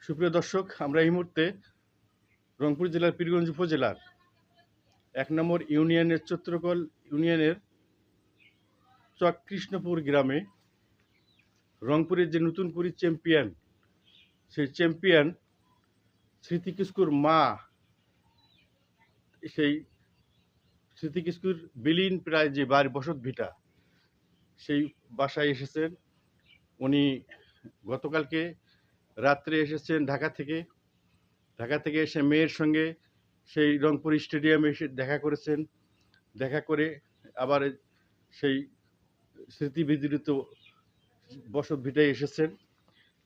সুপ্রিয় দর্শক, আমরা এই মুহূর্তে রংপুর জেলার পীরগঞ্জ উপজেলার ১ নম্বর ইউনিয়নের চত্রকল ইউনিয়নের চককৃষ্ণপুর গ্রামে রংপুরের যে নতুন করে চ্যাম্পিয়ন, সেই চ্যাম্পিয়ন স্মৃতি কিস্কুর মা, সেই স্মৃতি কিস্কুর বিলীন প্রায় যে বাড়ি বসত ভিটা, সেই বাসায় এসেছেন। উনি গতকালকে রাত্রে এসেছেন ঢাকা থেকে এসে মেয়ের সঙ্গে সেই রংপুর স্টেডিয়ামে এসে দেখা করেছেন। দেখা করে আবার সেই স্মৃতি বিজড়িত বসত ভিটায় এসেছেন।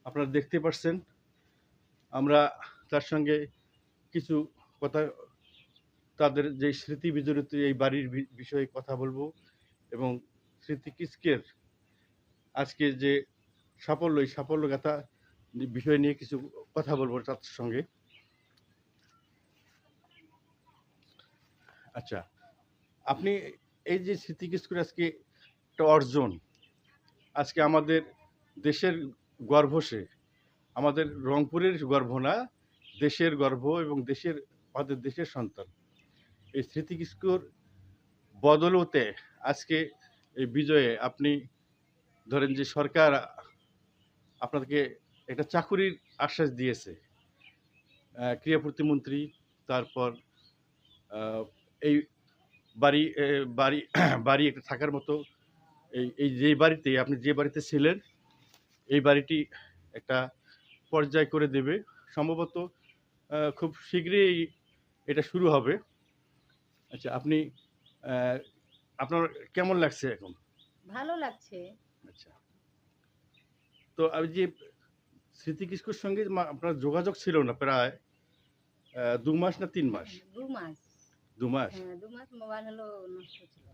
আপনারা দেখতে পাচ্ছেন। আমরা তার সঙ্গে কিছু কথা, তাদের যে স্মৃতি বিজড়িত এই বাড়ির বিষয়ে কথা বলবো এবং স্মৃতি কিস্কের আজকে যে সাফল্য, এই সাফল্য গাথা বিষয় নিয়ে কিছু কথা বলবো তার সঙ্গে। আচ্ছা, আপনি এই যে স্মৃতি কিস্কুর আজকে একটা অর্জন, আজকে আমাদের দেশের গর্ব, সে আমাদের রংপুরের গর্ব না, দেশের গর্ব এবং আমাদের দেশের সন্তান। এই স্মৃতি কিস্কুর বদলতে আজকে এই বিজয়ে আপনি ধরেন যে সরকার আপনাদেরকে একটা চাকুরির আশ্বাস দিয়েছে, ক্রীড়া প্রতিমন্ত্রী, তারপর এই বাড়ি বাড়ি বাড়ি একটা থাকার মতো, এই যে বাড়িতে আপনি যে বাড়িতে ছিলেন, এই বাড়িটি একটা পর্যায় করে দেবে সম্ভবত। খুব শীঘ্রই এটা শুরু হবে। আচ্ছা, আপনি আপনার কেমন লাগছে এখন? ভালো লাগছে। আচ্ছা, তো আমি যে স্মৃতি কিস্কুর সঙ্গে আপনার যোগাযোগ ছিল না প্রায় ২ মাস না ৩ মাস? ২ মাস। ২ মাস। হ্যাঁ, ২ মাস মোবাইল হলো নষ্ট ছিল।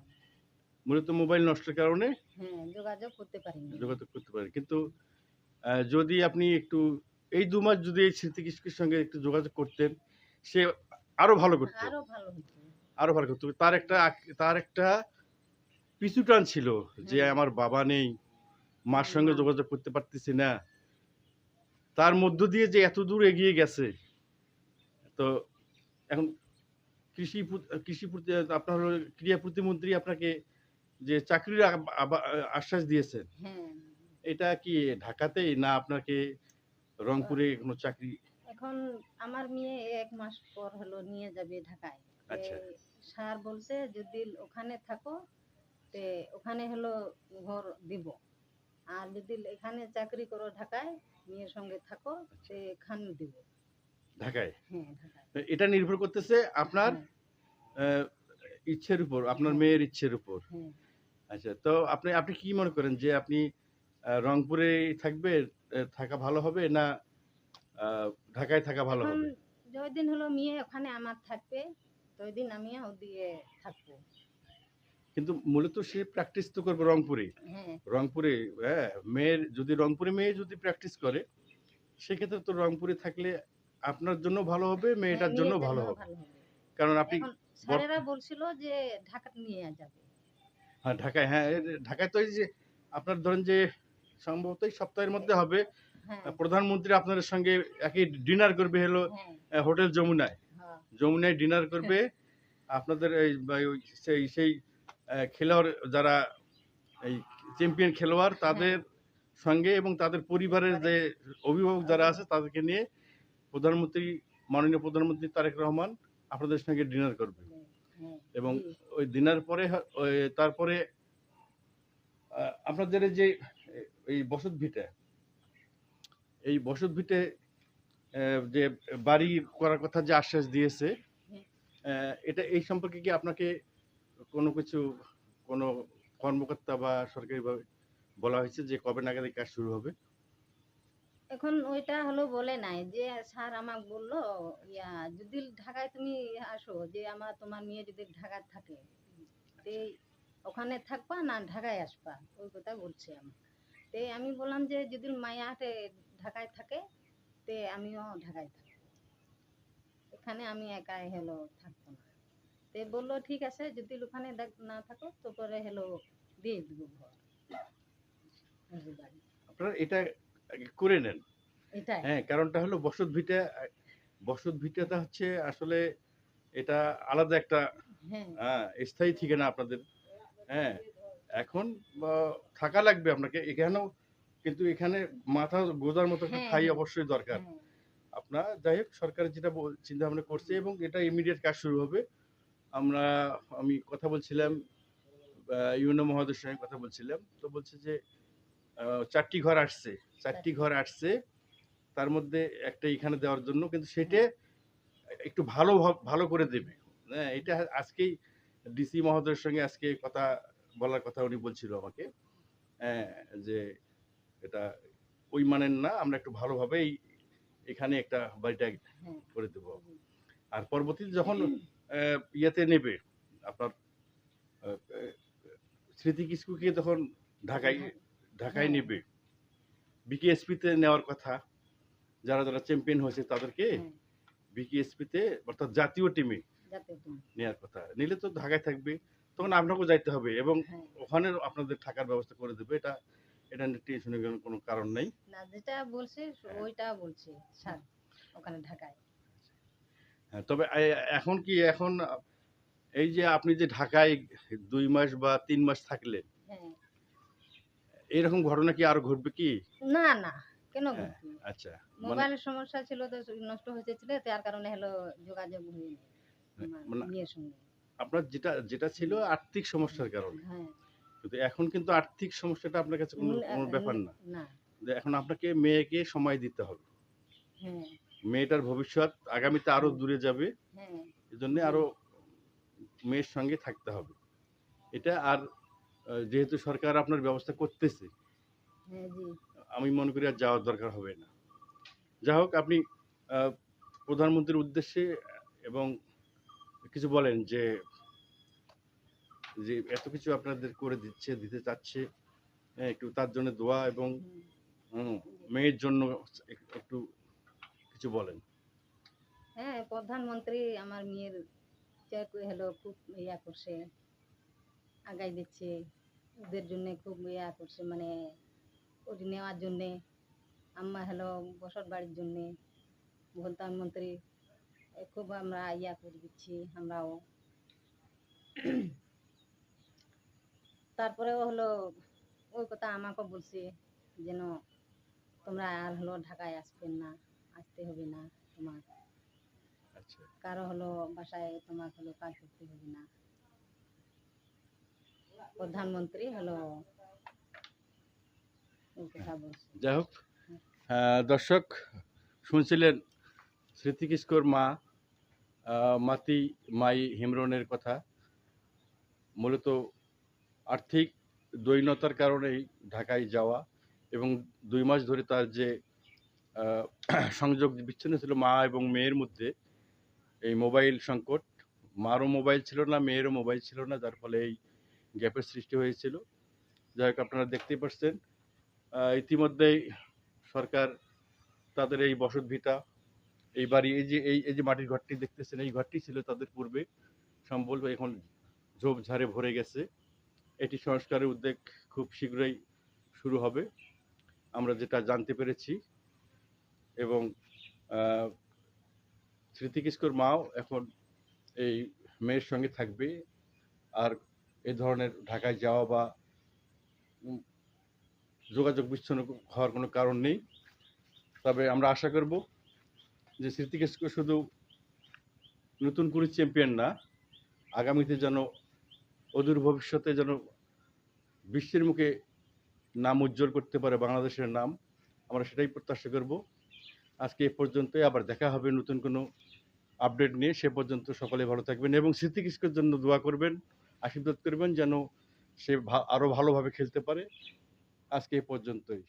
মূলত মোবাইল নষ্টের কারণে হ্যাঁ, যোগাযোগ করতে পারিনি। যোগাযোগ করতে পারেন। কিন্তু যদি আপনি একটু এই ২ মাস যদি এই স্মৃতি কিস্কুর সঙ্গে একটু যোগাযোগ করতেন, সে আরো ভালো করত। আরো ভালো হতো। আরো ভালো করত। তার একটা পিছু টান ছিল যে হ্যাঁ। আমার বাবা নেই, মার সঙ্গে মা। যোগাযোগ করতে পারতেছি না। তার মধ্য দিয়ে যে এত দূর এগিয়ে গেছে। তো এখন কৃষি আপনার হলো ক্রীড়া প্রতিমন্ত্রী আপনাকে যে চাকরির আশ্বাস দিয়েছেন, হ্যাঁ। এটা কি ঢাকাতেই না আপনাকে রংপুরে কোনো চাকরি? এখন আমার মেয়ে ১ মাস পর হলো নিয়ে যাবে ঢাকায়। আচ্ছা, স্যার বলছে যদি ওখানে থাকো তে ওখানে হলো ঘর দিব। আর যদি এখানে চাকরি করো ঢাকায়, মেয়ের সঙ্গে থাকো তে এখানে দিব। ঢাকায়। হ্যাঁ, ঢাকায়। তো এটা নির্ভর করতেছে আপনার হ্যাঁ, ইচ্ছের উপর, আপনার হ্যাঁ, মেয়ের ইচ্ছের উপর। হ্যাঁ। আচ্ছা, তো আপনি আপনি কি মনে করেন যে আপনি রংপুরেই থাকা ভালো হবে না আ ঢাকায় থাকা ভালো এখন হবে? যতদিন হলো মেয়ে ওখানে আমার থাকবে, ততদিন আমিও ওদিকে থাকবো। কিন্তু মূলত সে প্র্যাকটিস তো করবে রংপুরে। হ্যাঁ, রংপুরে, হ্যাঁ, রংপুরে মেয়ে যদি প্র্যাকটিস করে, সেক্ষেত্রে তো রংপুরে থাকলে আপনার জন্য ভালো হবে, হ্যাঁ, মেয়েটার জন্য মেয়ের ভালো জন্যও হবে। ভালো হবে। কারণ আপনি এখন বর স্যারেরা বলছিল যে ঢাকাতে নিয়ে যাবে। হ্যাঁ, ঢাকায়, হ্যাঁ, ঢাকায় তো এই যে আপনার ধরেন যে সম্ভবত এই সপ্তাহের মধ্যে হবে। হ্যাঁ, প্রধানমন্ত্রী আপনাদের সঙ্গে একই ডিনার করবে হলো হ্যাঁ, হোটেল যমুনায়। হ্যাঁ, যমুনায় ডিনার করবে। আপনাদের এই ওই সেই সেই খেলোয়াড় যারা এই চ্যাম্পিয়ন খেলোয়াড়, হ্যাঁ, তাদের সঙ্গে এবং তাদের পরিবারের যে অভিভাবক যারা আছে তাদেরকে নিয়ে মাননীয় প্রধানমন্ত্রী তারেক রহমান আপনাদের সঙ্গে ডিনার করবে। হ্যাঁ, এবং জি, ওই ডিনার পরে তারপরে আপনাদের এই বসত ভিটা, এই বসত ভিটে যে বাড়ি করার কথা যে আশ্বাস দিয়েছে, হ্যাঁ। এটা এই সম্পর্কে কি আপনাকে কোনো কিছু, কোনো কর্মকর্তা বা সরকারিভাবে বলা হয়েছে যে কবে নাগাদ এই কাজ শুরু হবে? এখন ওইটা হলো বলে নাই যে স্যার আমাকে বললো যদি ঢাকায় তুমি আসো যে তোমার মেয়ে যদি ঢাকায় থাকে তে ওখানে থাকবা না ঢাকায় আসবা, ওই কথা বলছে আমাকে। তে আমি বললাম যে যদি মায়াতে ঢাকায় থাকে তে আমিও ঢাকায় থাকবো, এখানে আমি একাই হলো থাকবো না। তে বললো ঠিক আছে যদি ওখানে না থাকো তো পরে হলো দিয়ে দিব ঘর, বাড়ি। আপনারা এটা আগে করে নেন। এটাই। হ্যাঁ, কারণটা হলো বসত ভিটাটা হচ্ছে আসলে এটা আলাদা একটা হ্যাঁ, স্থায়ী ঠিকানা আপনাদের। হ্যাঁ, এখন বা থাকা লাগবে আপনাকে এখানেও, কিন্তু এখানে মাথা গোঁজার মতো একটা হ্যাঁ, ঠাঁই হ্যাঁ, অবশ্যই দরকার। হ্যাঁ, আপনার যাই হোক, সরকার যেটা চিন্তা ভাবনা করছে এবং এটা ইমিডিয়েট কাজ শুরু হবে। আমরা আমি কথা বলছিলাম ইউনো মহোদয়ের সঙ্গে কথা বলছিলাম। তো বলছে যে ৪ টি ঘর আসছে। ৪ টি ঘর আসছে। তার মধ্যে একটা এখানে দেওয়ার জন্য, কিন্তু সেটা একটু ভালো করে দেবে। হ্যাঁ, এটা আজকেই ডিসি মহোদয়ের সঙ্গে আজকে কথা বলার কথা উনি বলছিল আমাকে। হ্যাঁ, যে এটা ওই মানের না, আমরা একটু ভালোভাবে এখানে একটা বাড়িটা হ্যাঁ, করে দেব। জি, আর পরবর্তীতে যখন ইয়েতে নেবে আপনার আ আ স্মৃতি কিস্কুকে যখন ঢাকায় ঢাকায় হ্যাঁ, নেবে, বিকেএসপি তে নেওয়ার কথা। যারা চ্যাম্পিয়ন হয়েছে তাদেরকে হ্যাঁ, বিকেএসপি তে, অর্থাৎ জাতীয় টিমে জাতীয় টিম। নেয়ার কথা। নিলে তো ঢাকায় থাকবে। তখন আপনাকেও যাইতে হবে এবং হ্যাঁ, ওখানে আপনাদের থাকার ব্যবস্থা করে দেবে। এটা নিয়ে টেনশনের কোনো কারণ নাই। না যেটা বলছে হ্যাঁ, ওইটা বলছে স্যার ওখানে ঢাকায়। হ্যাঁ, তবে এখন এই যে আপনি যে ঢাকায় ২ মাস বা ৩ মাস থাকলেন, হ্যাঁ, এরকম ঘটনা কি আরো ঘটবে কি? না, না, কেন হ্যাঁ, ঘটবে? আচ্ছা। মানে মোবাইলের সমস্যা ছিল তো নষ্ট হয়েছিল তার কারণে হলো যোগাযোগ হয়নি আমার মানে মেয়ের সঙ্গে। আপনার যেটা ছিল আর্থিক সমস্যার কারণে। হ্যাঁ, কিন্তু এখন কিন্তু আর্থিক সমস্যাটা আপনার কাছে কোনো ব্যাপার না। না, যে এখন আপনাকে মেয়েকে সময় দিতে হবে। হ্যাঁ, মেয়েটার ভবিষ্যৎ আগামীতে আরো হ্যাঁ, দূরে যাবে। হ্যাঁ, এজন্য জি, আরো মেয়ের সঙ্গে থাকতে হবে। এটা আর যেহেতু সরকার আপনার ব্যবস্থা করতেছে, হ্যাঁ, জি, আমি মনে করি আর যাওয়ার দরকার হবে না। যাই হোক, আপনি আ প্রধানমন্ত্রীর উদ্দেশ্যে এবং কিছু বলেন যে এত কিছু আপনাদের করে দিতে চাচ্ছে, হ্যাঁ, একটু তার জন্য দোয়া এবং হুম, হুম, জি। মেয়ের জন্য একটু কিছু বলেন। হ্যাঁ, প্রধানমন্ত্রী আমার মেয়ের হলো খুব ইয়া করছে, আগাই দিচ্ছে। ওদের জন্য খুব ইয়া করছে মানে ওটি নেওয়ার জন্যে আম্মা হলো বসত বাড়ির জন্যে প্রধানমন্ত্রী খুব আমরা ইয়া করে দিচ্ছি আমরাও। তারপরেও হলো ওই কথা আমাকে বলছে যেন তোমরা আর হলো ঢাকায় আসবেন না, আসতে হবে না তোমার, আচ্ছা। কারো হলো বাসায় তোমার হলো কাজ করতে হবে না। প্রধানমন্ত্রী হলো এই কথা বলছে। যাই হোক, দর্শক শুনছিলেন স্মৃতি কিস্কোর মা মাতি মাই হিমরনের কথা। মূলত আর্থিক দৈন্যতার কারণেই ঢাকায় যাওয়া এবং ২ মাস ধরে তার যে আ সংযোগ বিচ্ছিন্ন ছিল মা এবং মেয়ের মধ্যে, এই মোবাইল সংকট। মারও মোবাইল ছিল না, মেয়েরও মোবাইল ছিল না, যার ফলে এই গ্যাপের সৃষ্টি হয়েছিল। যাই হোক, আপনারা দেখতেই পাচ্ছেন ইতিমধ্যেই সরকার তাদের এই বসতভিটা, এই বাড়ি, এই যে মাটির ঘরটি দেখতেছেন, এই ঘরটি ছিল তাদের পূর্বে সম্বল, এখন ঝোপঝাড়ে ভরে গেছে। এটি সংস্কারের উদ্যোগ খুব শীঘ্রই শুরু হবে, আমরা যেটা জানতে পেরেছি। এবং আহ, স্মৃতি কিস্কুর মাও এখন এই মেয়ের সঙ্গে থাকবে। আর এ ধরনের ঢাকায় যাওয়া বা উম, যোগাযোগ বিচ্ছিন্ন হওয়ার কোনো কারণ নেই। তবে আমরা আশা করব যে স্মৃতি কিস্কু শুধু নতুন করে চ্যাম্পিয়ন না, আগামীতে যেন অদূর ভবিষ্যতে যেন বিশ্বের মুখে নাম উজ্জ্বল করতে পারে বাংলাদেশের নাম, আমরা সেটাই প্রত্যাশা করব। আজকে এ পর্যন্তই, আবার দেখা হবে নতুন কোনো আপডেট নিয়ে। সে পর্যন্ত সকলে ভালো থাকবেন এবং স্মৃতি কিস্কুর জন্য দোয়া করবেন, আশীর্বাদ করবেন যেন সে আরো ভালোভাবে খেলতে পারে। আজকে এ পর্যন্তই।